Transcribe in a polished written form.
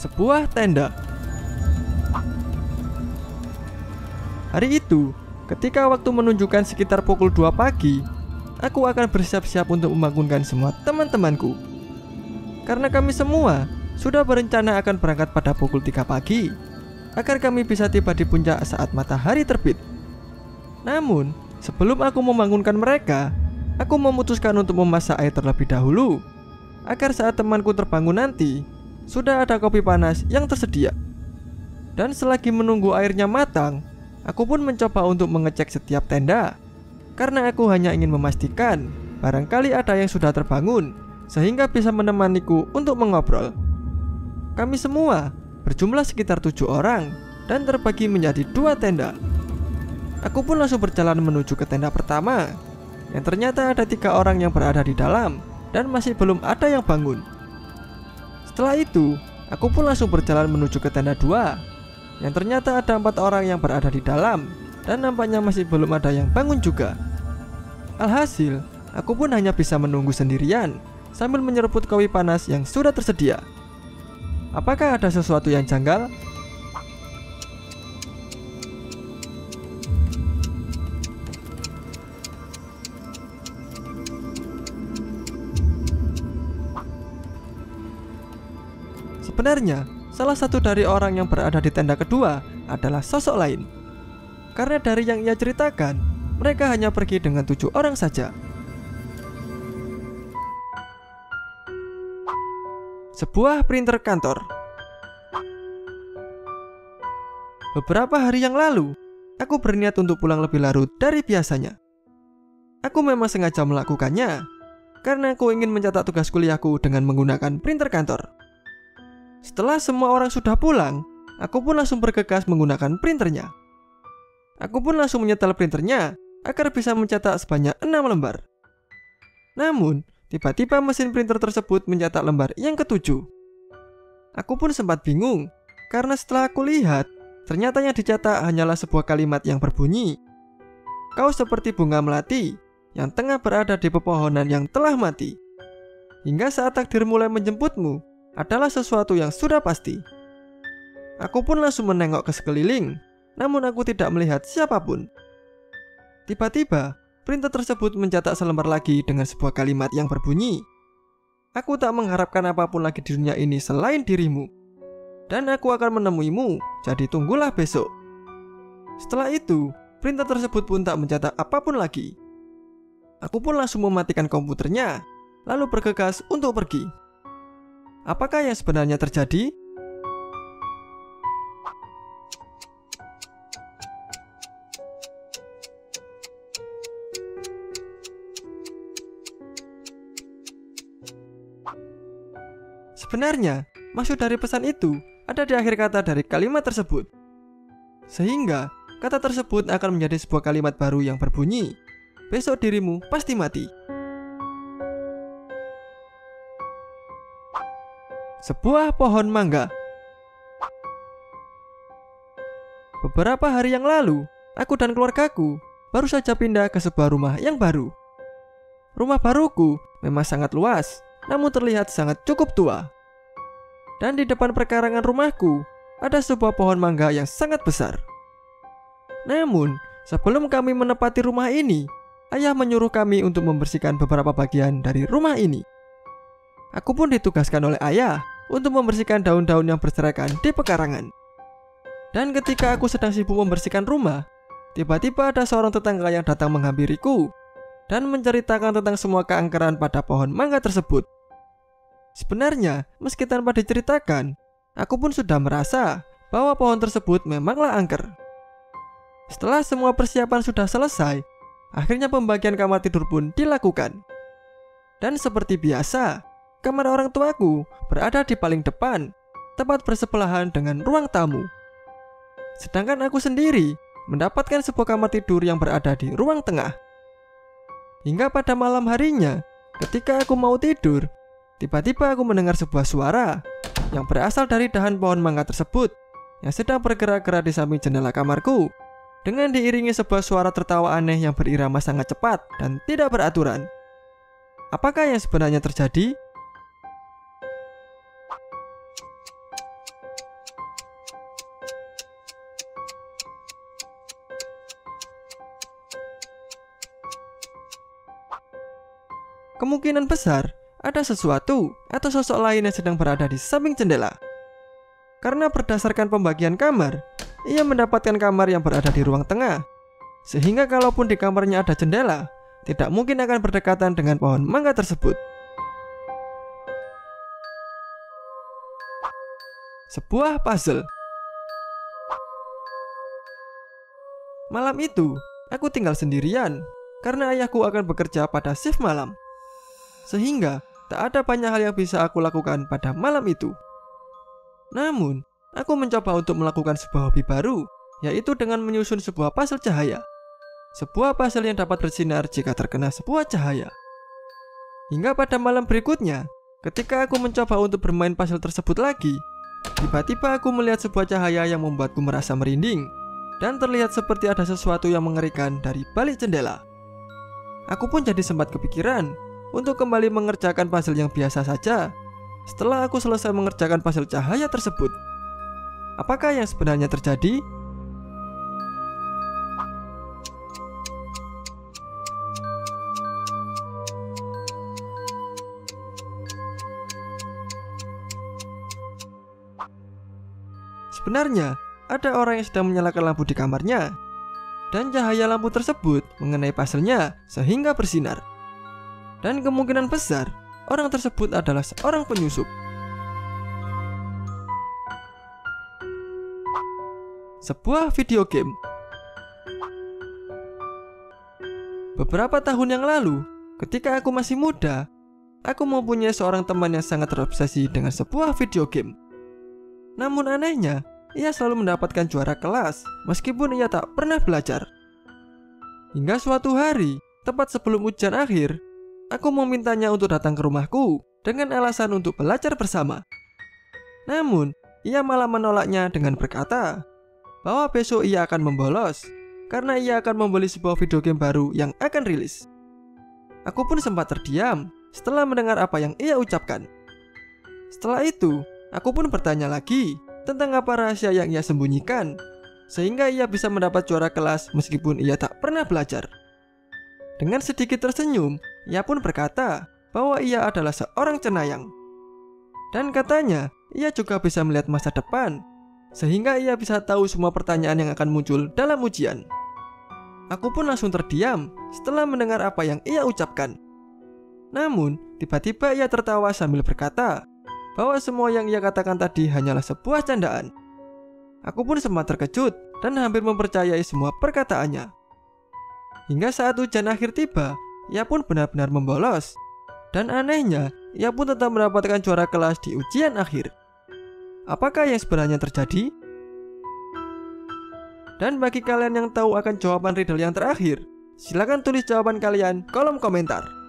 sebuah tenda. Hari itu, ketika waktu menunjukkan sekitar pukul 2 pagi, aku akan bersiap-siap untuk membangunkan semua teman-temanku. Karena kami semua sudah berencana akan berangkat pada pukul 3 pagi, agar kami bisa tiba di puncak saat matahari terbit. Namun, sebelum aku membangunkan mereka, aku memutuskan untuk memasak air terlebih dahulu, agar saat temanku terbangun nanti, sudah ada kopi panas yang tersedia. Dan selagi menunggu airnya matang, aku pun mencoba untuk mengecek setiap tenda, karena aku hanya ingin memastikan barangkali ada yang sudah terbangun, sehingga bisa menemaniku untuk mengobrol. Kami semua berjumlah sekitar 7 orang dan terbagi menjadi 2 tenda. Aku pun langsung berjalan menuju ke tenda pertama, yang ternyata ada 3 orang yang berada di dalam dan masih belum ada yang bangun. Setelah itu, aku pun langsung berjalan menuju ke tenda 2, yang ternyata ada 4 orang yang berada di dalam dan nampaknya masih belum ada yang bangun juga. Alhasil, aku pun hanya bisa menunggu sendirian sambil menyeruput kopi panas yang sudah tersedia. Apakah ada sesuatu yang janggal? Sebenarnya, salah satu dari orang yang berada di tenda kedua adalah sosok lain. Karena dari yang ia ceritakan, mereka hanya pergi dengan 7 orang saja. Sebuah printer kantor. Beberapa hari yang lalu, aku berniat untuk pulang lebih larut dari biasanya. Aku memang sengaja melakukannya, karena aku ingin mencatat tugas kuliahku dengan menggunakan printer kantor. Setelah semua orang sudah pulang, aku pun langsung bergegas menggunakan printernya. Aku pun langsung menyetel printernya agar bisa mencetak sebanyak 6 lembar. Namun, tiba-tiba mesin printer tersebut mencetak lembar yang ke-7. Aku pun sempat bingung, karena setelah aku lihat, ternyata yang dicetak hanyalah sebuah kalimat yang berbunyi, "Kau seperti bunga melati yang tengah berada di pepohonan yang telah mati. Hingga saat takdir mulai menjemputmu adalah sesuatu yang sudah pasti." Aku pun langsung menengok ke sekeliling, namun aku tidak melihat siapapun. Tiba-tiba, printer tersebut mencetak selembar lagi dengan sebuah kalimat yang berbunyi, "Aku tak mengharapkan apapun lagi di dunia ini selain dirimu. Dan aku akan menemuimu, jadi tunggulah besok." Setelah itu, printer tersebut pun tak mencetak apapun lagi. Aku pun langsung mematikan komputernya, lalu bergegas untuk pergi. Apakah yang sebenarnya terjadi? Sebenarnya, maksud dari pesan itu ada di akhir kata dari kalimat tersebut. Sehingga, kata tersebut akan menjadi sebuah kalimat baru yang berbunyi, "Besok dirimu pasti mati." Sebuah pohon mangga. Beberapa hari yang lalu, aku dan keluargaku baru saja pindah ke sebuah rumah yang baru. Rumah baruku memang sangat luas, namun terlihat sangat cukup tua. Dan di depan perkarangan rumahku ada sebuah pohon mangga yang sangat besar. Namun, sebelum kami menempati rumah ini, ayah menyuruh kami untuk membersihkan beberapa bagian dari rumah ini. Aku pun ditugaskan oleh ayah untuk membersihkan daun-daun yang berserakan di pekarangan. Dan ketika aku sedang sibuk membersihkan rumah, tiba-tiba ada seorang tetangga yang datang menghampiriku dan menceritakan tentang semua keangkeran pada pohon mangga tersebut. Sebenarnya, meski tanpa diceritakan, aku pun sudah merasa bahwa pohon tersebut memanglah angker. Setelah semua persiapan sudah selesai, akhirnya pembagian kamar tidur pun dilakukan. Dan seperti biasa, kamar orang tuaku berada di paling depan, tepat bersebelahan dengan ruang tamu. Sedangkan aku sendiri mendapatkan sebuah kamar tidur yang berada di ruang tengah. Hingga pada malam harinya, ketika aku mau tidur, tiba-tiba aku mendengar sebuah suara yang berasal dari dahan pohon mangga tersebut yang sedang bergerak-gerak di samping jendela kamarku, dengan diiringi sebuah suara tertawa aneh yang berirama sangat cepat dan tidak beraturan. Apakah yang sebenarnya terjadi? kemungkinan besar ada sesuatu atau sosok lain yang sedang berada di samping jendela. Karena berdasarkan pembagian kamar, ia mendapatkan kamar yang berada di ruang tengah. Sehingga kalaupun di kamarnya ada jendela, tidak mungkin akan berdekatan dengan pohon mangga tersebut. Sebuah puzzle. Malam itu, aku tinggal sendirian karena ayahku akan bekerja pada shift malam. Sehingga tak ada banyak hal yang bisa aku lakukan pada malam itu. Namun, aku mencoba untuk melakukan sebuah hobi baru, yaitu dengan menyusun sebuah puzzle cahaya. Sebuah puzzle yang dapat bersinar jika terkena sebuah cahaya. Hingga pada malam berikutnya, ketika aku mencoba untuk bermain puzzle tersebut lagi, tiba-tiba aku melihat sebuah cahaya yang membuatku merasa merinding, dan terlihat seperti ada sesuatu yang mengerikan dari balik jendela. Aku pun jadi sempat kepikiran untuk kembali mengerjakan puzzle yang biasa saja. Setelah aku selesai mengerjakan puzzle cahaya tersebut, apakah yang sebenarnya terjadi? Sebenarnya, ada orang yang sedang menyalakan lampu di kamarnya, dan cahaya lampu tersebut mengenai puzzle-nya sehingga bersinar. Dan kemungkinan besar, orang tersebut adalah seorang penyusup. Sebuah video game. Beberapa tahun yang lalu, ketika aku masih muda, aku mempunyai seorang teman yang sangat terobsesi dengan sebuah video game. Namun anehnya, ia selalu mendapatkan juara kelas meskipun ia tak pernah belajar. Hingga suatu hari, tepat sebelum ujian akhir, aku memintanya untuk datang ke rumahku dengan alasan untuk belajar bersama. Namun, ia malah menolaknya dengan berkata bahwa besok ia akan membolos karena ia akan membeli sebuah video game baru yang akan rilis. Aku pun sempat terdiam setelah mendengar apa yang ia ucapkan. Setelah itu, aku pun bertanya lagi tentang apa rahasia yang ia sembunyikan, sehingga ia bisa mendapat juara kelas meskipun ia tak pernah belajar. Dengan sedikit tersenyum, ia pun berkata bahwa ia adalah seorang cenayang. Dan katanya, ia juga bisa melihat masa depan, sehingga ia bisa tahu semua pertanyaan yang akan muncul dalam ujian. Aku pun langsung terdiam setelah mendengar apa yang ia ucapkan. Namun, tiba-tiba ia tertawa sambil berkata bahwa semua yang ia katakan tadi hanyalah sebuah candaan. Aku pun sempat terkejut dan hampir mempercayai semua perkataannya. Hingga saat ujian akhir tiba, ia pun benar-benar membolos. Dan anehnya, ia pun tetap mendapatkan juara kelas di ujian akhir. Apakah yang sebenarnya terjadi? Dan bagi kalian yang tahu akan jawaban riddle yang terakhir, silakan tulis jawaban kalian kolom komentar.